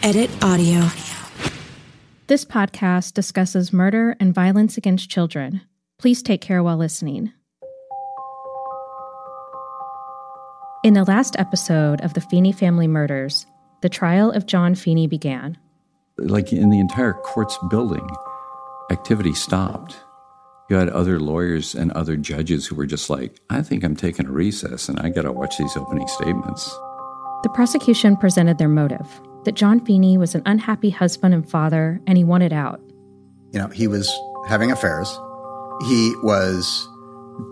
Edit audio. This podcast discusses murder and violence against children. Please take care while listening. In the last episode of the Feeney family murders, the trial of John Feeney began. Like in the entire court's building, activity stopped. You had other lawyers and other judges who were just like, I think I'm taking a recess and I got to watch these opening statements. The prosecution presented their motive, that John Feeney was an unhappy husband and father, and he wanted out. You know, he was having affairs. He was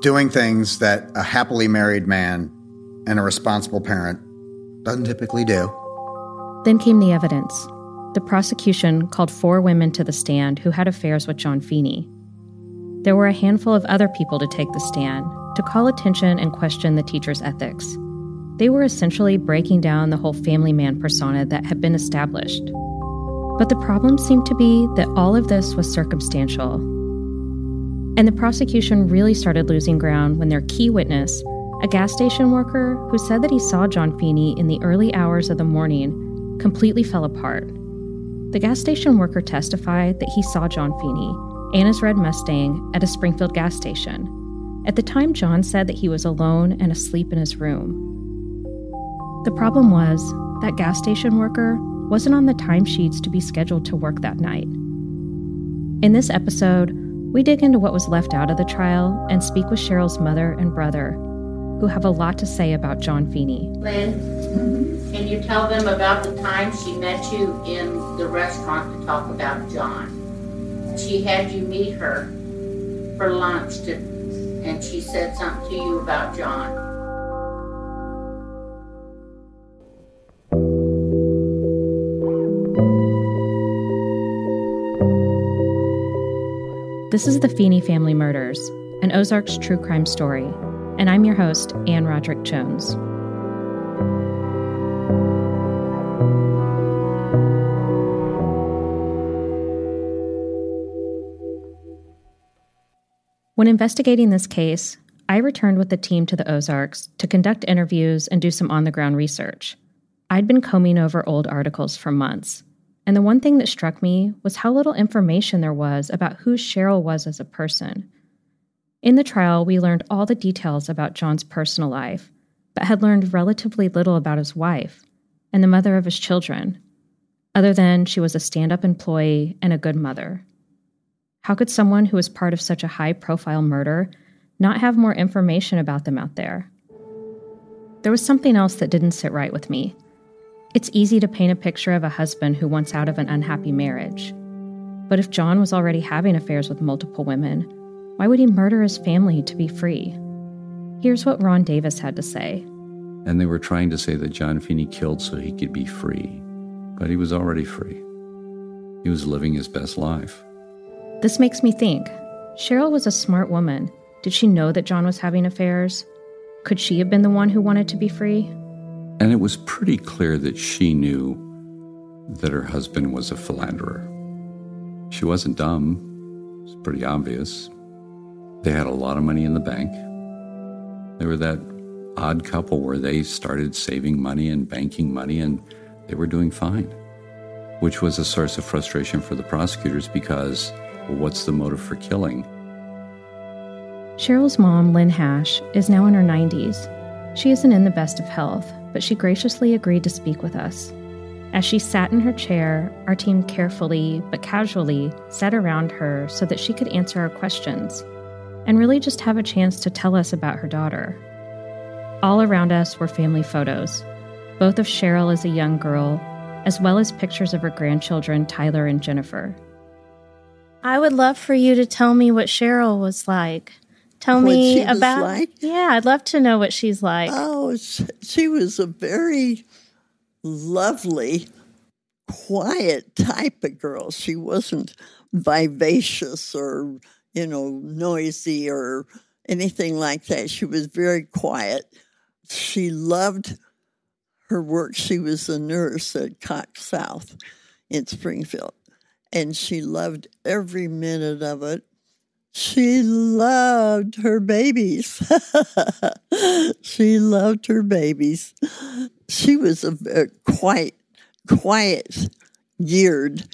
doing things that a happily married man and a responsible parent doesn't typically do. Then came the evidence. The prosecution called 4 women to the stand who had affairs with John Feeney. There were a handful of other people to take the stand, to call attention and question the teacher's ethics. They were essentially breaking down the whole family man persona that had been established. But the problem seemed to be that all of this was circumstantial. And the prosecution really started losing ground when their key witness, a gas station worker who said that he saw John Feeney in the early hours of the morning, completely fell apart. The gas station worker testified that he saw John Feeney and his red Mustang at a Springfield gas station. At the time, John said that he was alone and asleep in his room. The problem was that gas station worker wasn't on the timesheets to be scheduled to work that night. In this episode, we dig into what was left out of the trial and speak with Cheryl's mother and brother, who have a lot to say about John Feeney. Lynn, can you tell them about the time she met you in the restaurant to talk about John? She had you meet her for lunch, and she said something to you about John. This is the Feeney Family Murders, an Ozarks true crime story, and I'm your host, Ann Roderick Jones. When investigating this case, I returned with the team to the Ozarks to conduct interviews and do some on-the-ground research. I'd been combing over old articles for months, and the one thing that struck me was how little information there was about who Cheryl was as a person. In the trial, we learned all the details about John's personal life, but had learned relatively little about his wife and the mother of his children, other than she was a stand-up employee and a good mother. How could someone who was part of such a high-profile murder not have more information about them out there? There was something else that didn't sit right with me. It's easy to paint a picture of a husband who wants out of an unhappy marriage. But if John was already having affairs with multiple women, why would he murder his family to be free? Here's what Ron Davis had to say. And they were trying to say that John Feeney killed so he could be free. But he was already free. He was living his best life. This makes me think, Cheryl was a smart woman. Did she know that John was having affairs? Could she have been the one who wanted to be free? And it was pretty clear that she knew that her husband was a philanderer. She wasn't dumb. It's pretty obvious. They had a lot of money in the bank. They were that odd couple where they started saving money and banking money, and they were doing fine, which was a source of frustration for the prosecutors because, well, what's the motive for killing? Cheryl's mom, Lynn Hash, is now in her 90s. She isn't in the best of health, but she graciously agreed to speak with us. As she sat in her chair, our team carefully but casually sat around her so that she could answer our questions and really just have a chance to tell us about her daughter. All around us were family photos, both of Cheryl as a young girl, as well as pictures of her grandchildren, Tyler and Jennifer. I would love for you to tell me what Cheryl was like. Tell me about, like? Yeah, I'd love to know what she's like. Oh, she was a very lovely, quiet type of girl. She wasn't vivacious or, noisy or anything like that. She was very quiet. She loved her work. She was a nurse at Cox South in Springfield, and she loved every minute of it. She loved her babies. She loved her babies. She was quite quiet, geared,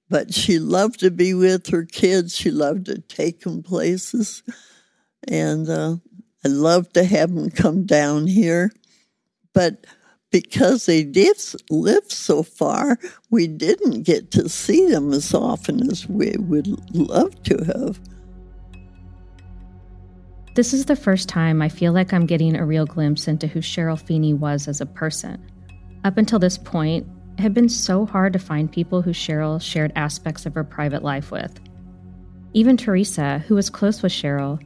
but she loved to be with her kids. She loved to take them places. And I loved to have them come down here. But because they did live so far, we didn't get to see them as often as we would love to have. This is the first time I feel like I'm getting a real glimpse into who Cheryl Feeney was as a person. Up until this point, it had been so hard to find people who Cheryl shared aspects of her private life with. Even Teresa, who was close with Cheryl,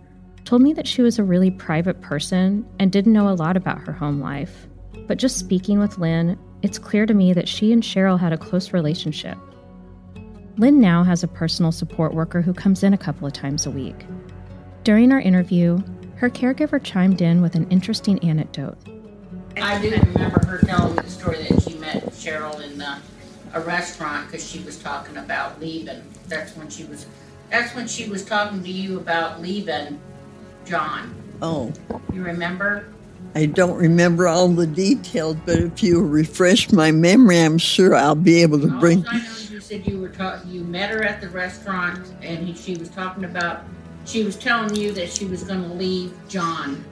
told me that she was a really private person and didn't know a lot about her home life. But just speaking with Lynn, it's clear to me that she and Cheryl had a close relationship. Lynn now has a personal support worker who comes in a couple of times a week. During our interview, her caregiver chimed in with an interesting anecdote. I do remember her telling me the story that she met Cheryl in a restaurant because she was talking about leaving. That's when she was talking to you about leaving John. Oh. You remember? I don't remember all the details, but if you refresh my memory, I'm sure I'll be able to bring. I know you said you met her at the restaurant, and she was talking about. She was telling you that she was going to leave John.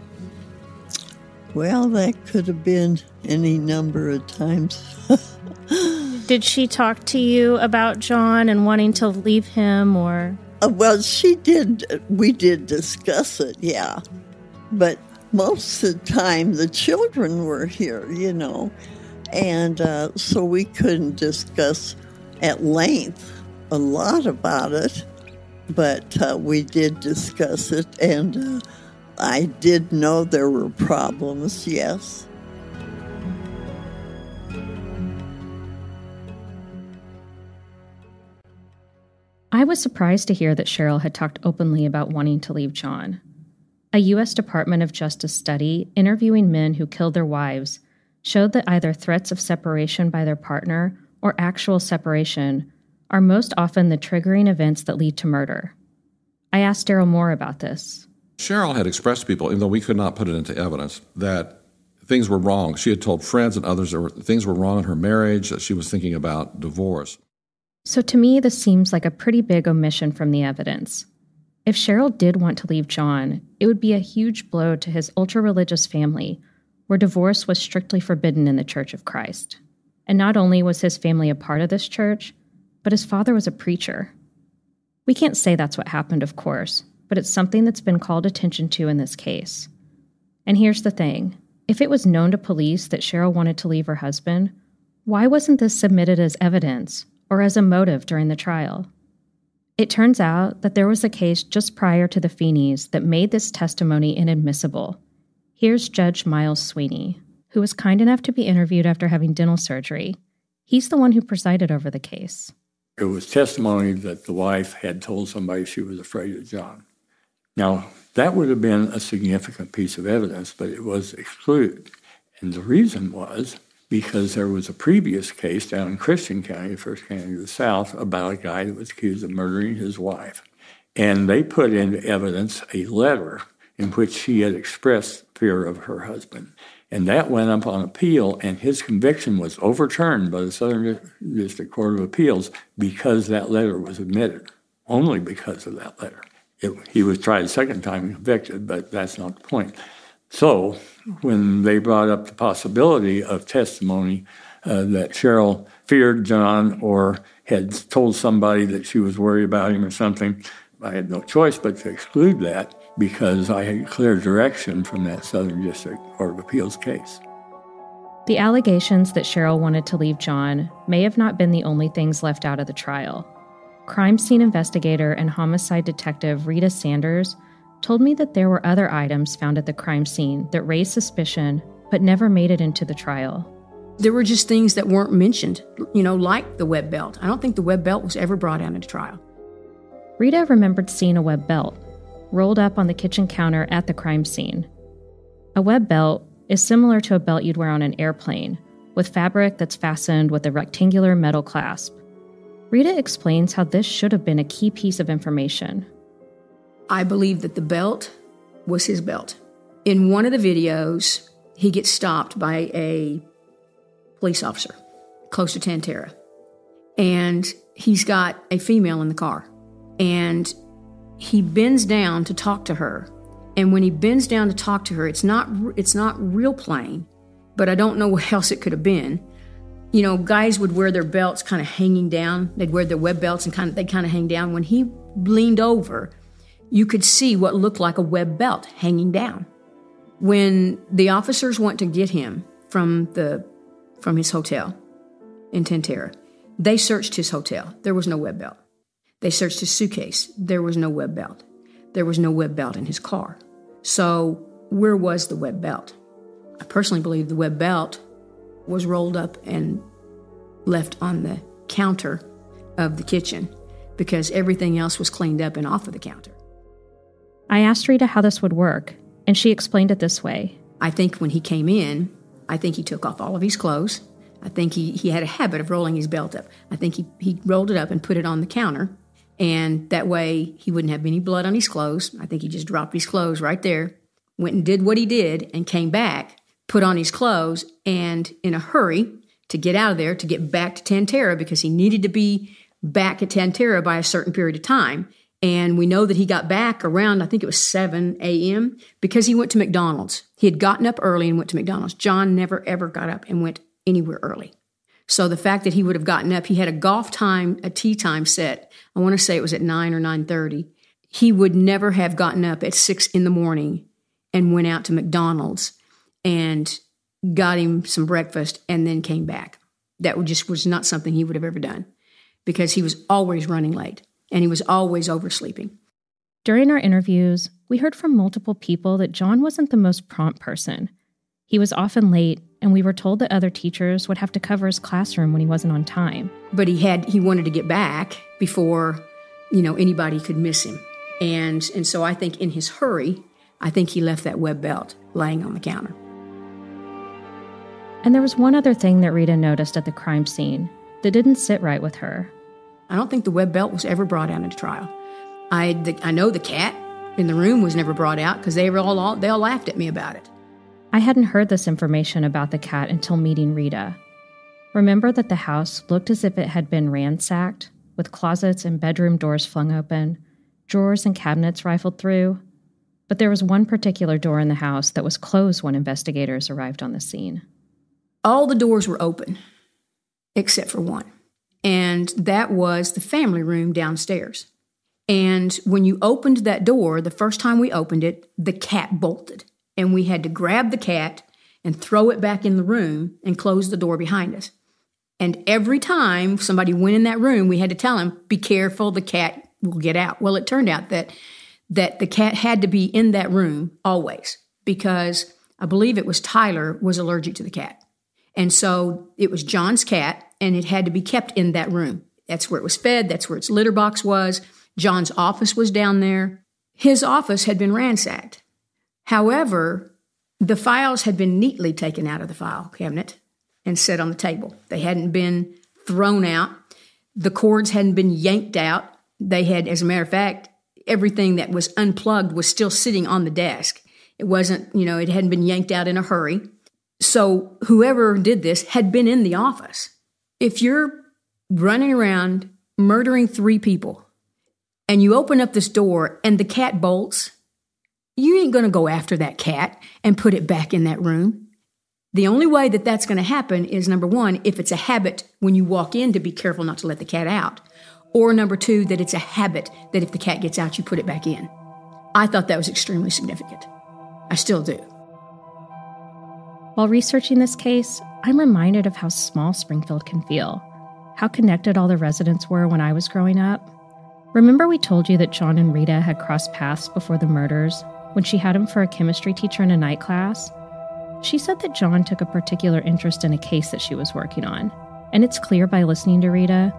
Well, that could have been any number of times. Did she talk to you about John and wanting to leave him, or? Well, she did. We did discuss it, yeah. But most of the time, the children were here, and so we couldn't discuss at length a lot about it. But we did discuss it, and I did know there were problems, yes. I was surprised to hear that Cheryl had talked openly about wanting to leave John. A U.S. Department of Justice study interviewing men who killed their wives showed that either threats of separation by their partner or actual separation are most often the triggering events that lead to murder. I asked Daryl more about this. Cheryl had expressed to people, even though we could not put it into evidence, that things were wrong. She had told friends and others that things were wrong in her marriage, that she was thinking about divorce. So to me, this seems like a pretty big omission from the evidence. If Cheryl did want to leave John, it would be a huge blow to his ultra-religious family, where divorce was strictly forbidden in the Church of Christ. And not only was his family a part of this church, but his father was a preacher. We can't say that's what happened, of course, but it's something that's been called attention to in this case. And here's the thing. If it was known to police that Cheryl wanted to leave her husband, why wasn't this submitted as evidence or as a motive during the trial? It turns out that there was a case just prior to the Feeneys that made this testimony inadmissible. Here's Judge Miles Sweeney, who was kind enough to be interviewed after having dental surgery. He's the one who presided over the case. It was testimony that the wife had told somebody she was afraid of John. Now, that would have been a significant piece of evidence, but it was excluded. And the reason was because there was a previous case down in Christian County, the first county of the South, about a guy that was accused of murdering his wife. And they put into evidence a letter in which she had expressed fear of her husband. And that went up on appeal, and his conviction was overturned by the Southern District Court of Appeals because that letter was admitted, only because of that letter. He was tried a second time and convicted, but that's not the point. So when they brought up the possibility of testimony that Cheryl feared John or had told somebody that she was worried about him or something, I had no choice but to exclude that because I had clear direction from that Southern District Court of Appeals case. The allegations that Cheryl wanted to leave John may have not been the only things left out of the trial. Crime scene investigator and homicide detective Rita Sanders told me that there were other items found at the crime scene that raised suspicion but never made it into the trial. There were just things that weren't mentioned, like the web belt. I don't think the web belt was ever brought out into trial. Rita remembered seeing a web belt rolled up on the kitchen counter at the crime scene. A web belt is similar to a belt you'd wear on an airplane, with fabric that's fastened with a rectangular metal clasp. Rita explains how this should have been a key piece of information. I believe that the belt was his belt. In one of the videos, he gets stopped by a police officer, close to Tantera. And he's got a female in the car. And he bends down to talk to her. And when he bends down to talk to her, it's not real plain, but I don't know what else it could have been. You know, guys would wear their belts kind of hanging down. They'd wear their web belts and they'd kind of hang down. When he leaned over, you could see what looked like a web belt hanging down. When the officers went to get him from his hotel in Tantera, they searched his hotel. There was no web belt. They searched his suitcase. There was no web belt. There was no web belt in his car. So where was the web belt? I personally believe the web belt was rolled up and left on the counter of the kitchen because everything else was cleaned up and off of the counter. I asked Rita how this would work, and she explained it this way. I think when he came in, I think he took off all of his clothes. I think he had a habit of rolling his belt up. I think he rolled it up and put it on the counter, and that way he wouldn't have any blood on his clothes. I think he just dropped his clothes right there, went and did what he did, and came back, put on his clothes, and in a hurry to get out of there, to get back to Tantera, because he needed to be back at Tantera by a certain period of time. And we know that he got back around, I think it was 7 a.m., because he went to McDonald's. He had gotten up early and went to McDonald's. John never, ever got up and went anywhere early. So the fact that he would have gotten up, he had a tea time set. I want to say it was at 9 or 9:30. He would never have gotten up at 6 in the morning and went out to McDonald's and got him some breakfast and then came back. That was not something he would have ever done because he was always running late and he was always oversleeping. During our interviews, we heard from multiple people that John wasn't the most prompt person. He was often late, and we were told that other teachers would have to cover his classroom when he wasn't on time. But he wanted to get back before, anybody could miss him. And so I think in his hurry, I think he left that web belt laying on the counter. And there was one other thing that Rita noticed at the crime scene that didn't sit right with her. I don't think the web belt was ever brought out into trial. I know the cat in the room was never brought out because they all laughed at me about it. I hadn't heard this information about the cat until meeting Rita. Remember that the house looked as if it had been ransacked, with closets and bedroom doors flung open, drawers and cabinets rifled through? But there was one particular door in the house that was closed when investigators arrived on the scene. All the doors were open, except for one. And that was the family room downstairs. And when you opened that door, the first time we opened it, the cat bolted. And we had to grab the cat and throw it back in the room and close the door behind us. And every time somebody went in that room, we had to tell him, be careful, the cat will get out. Well, it turned out that the cat had to be in that room always because I believe it was Tyler was allergic to the cat. And so it was John's cat, and it had to be kept in that room. That's where it was fed. That's where its litter box was. John's office was down there. His office had been ransacked. However, the files had been neatly taken out of the file cabinet and set on the table. They hadn't been thrown out. The cords hadn't been yanked out. They had, as a matter of fact, everything that was unplugged was still sitting on the desk. It wasn't, it hadn't been yanked out in a hurry. So whoever did this had been in the office. If you're running around murdering 3 people and you open up this door and the cat bolts, you ain't going to go after that cat and put it back in that room. The only way that that's going to happen is, number 1, if it's a habit when you walk in to be careful not to let the cat out. Or number 2, that it's a habit that if the cat gets out, you put it back in. I thought that was extremely significant. I still do. While researching this case, I'm reminded of how small Springfield can feel, how connected all the residents were when I was growing up. Remember we told you that John and Rita had crossed paths before the murders when she had him for a chemistry teacher in a night class? She said that John took a particular interest in a case that she was working on, and it's clear by listening to Rita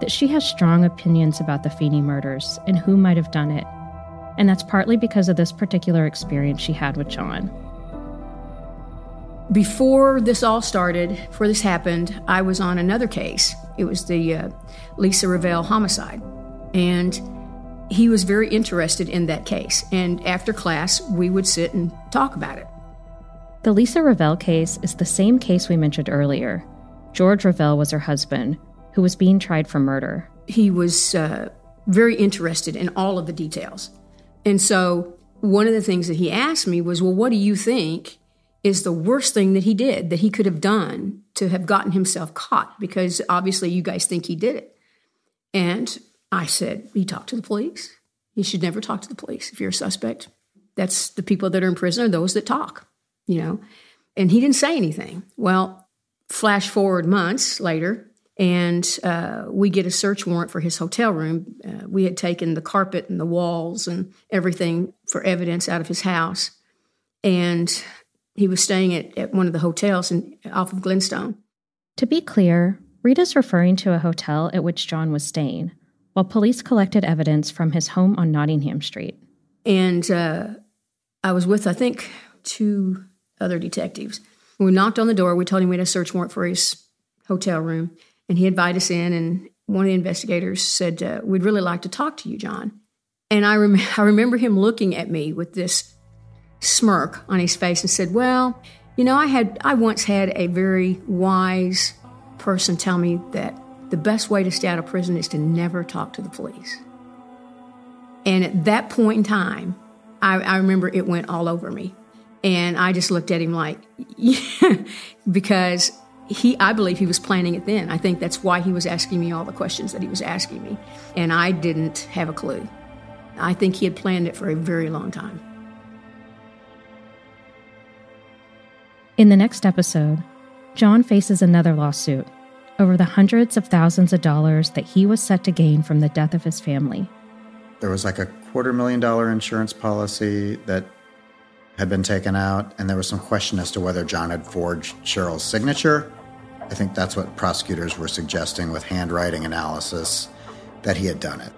that she has strong opinions about the Feeney murders and who might have done it, and that's partly because of this particular experience she had with John. Before this all started, before this happened, I was on another case. It was the Lisa Ravel homicide, and he was very interested in that case, and after class, we would sit and talk about it. The Lisa Ravel case is the same case we mentioned earlier. George Revelle was her husband, who was being tried for murder. He was very interested in all of the details. And so one of the things that he asked me was, well, what do you think is the worst thing that he did, that he could have done to have gotten himself caught? Because obviously you guys think he did it. And I said, he talked to the police. You should never talk to the police if you're a suspect. That's the people that are in prison are those that talk, you know. And he didn't say anything. Well, flash forward months later, and we get a search warrant for his hotel room. We had taken the carpet and the walls and everything for evidence out of his house. And he was staying at one of the hotels off of Glenstone. To be clear, Rita's referring to a hotel at which John was staying, while police collected evidence from his home on Nottingham Street. And I was with, I think, 2 other detectives. We knocked on the door. We told him we had a search warrant for his hotel room, and he invited us in, and one of the investigators said, we'd really like to talk to you, John. And I remember him looking at me with this smirk on his face and said, well, you know, I once had a very wise person tell me that the best way to stay out of prison is to never talk to the police. And at that point in time, I remember it went all over me. And I just looked at him like, yeah, because I believe he was planning it then. I think that's why he was asking me all the questions that he was asking me. And I didn't have a clue. I think he had planned it for a very long time. In the next episode, John faces another lawsuit over the hundreds of thousands of dollars that he was set to gain from the death of his family. There was like a $250,000 insurance policy that had been taken out, and there was some question as to whether John had forged Cheryl's signature. I think that's what prosecutors were suggesting with handwriting analysis, that he had done it.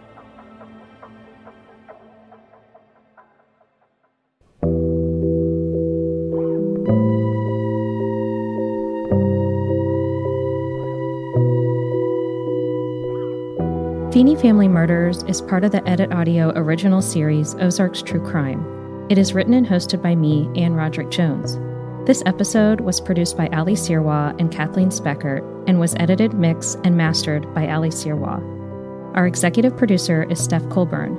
Feeney Family Murders is part of the Edit Audio original series Ozark's True Crime. It is written and hosted by me, Ann Roderick Jones. This episode was produced by Ali Sirwa and Kathleen Speckert and was edited, mixed, and mastered by Ali Sirwa. Our executive producer is Steph Colburn.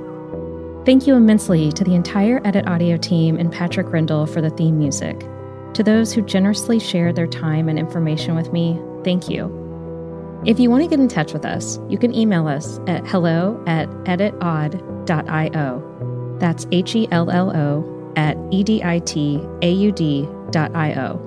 Thank you immensely to the entire Edit Audio team and Patrick Rindle for the theme music. To those who generously shared their time and information with me, thank you. If you want to get in touch with us, you can email us at hello@editaud.io. That's HELLO@EDITAUD.io.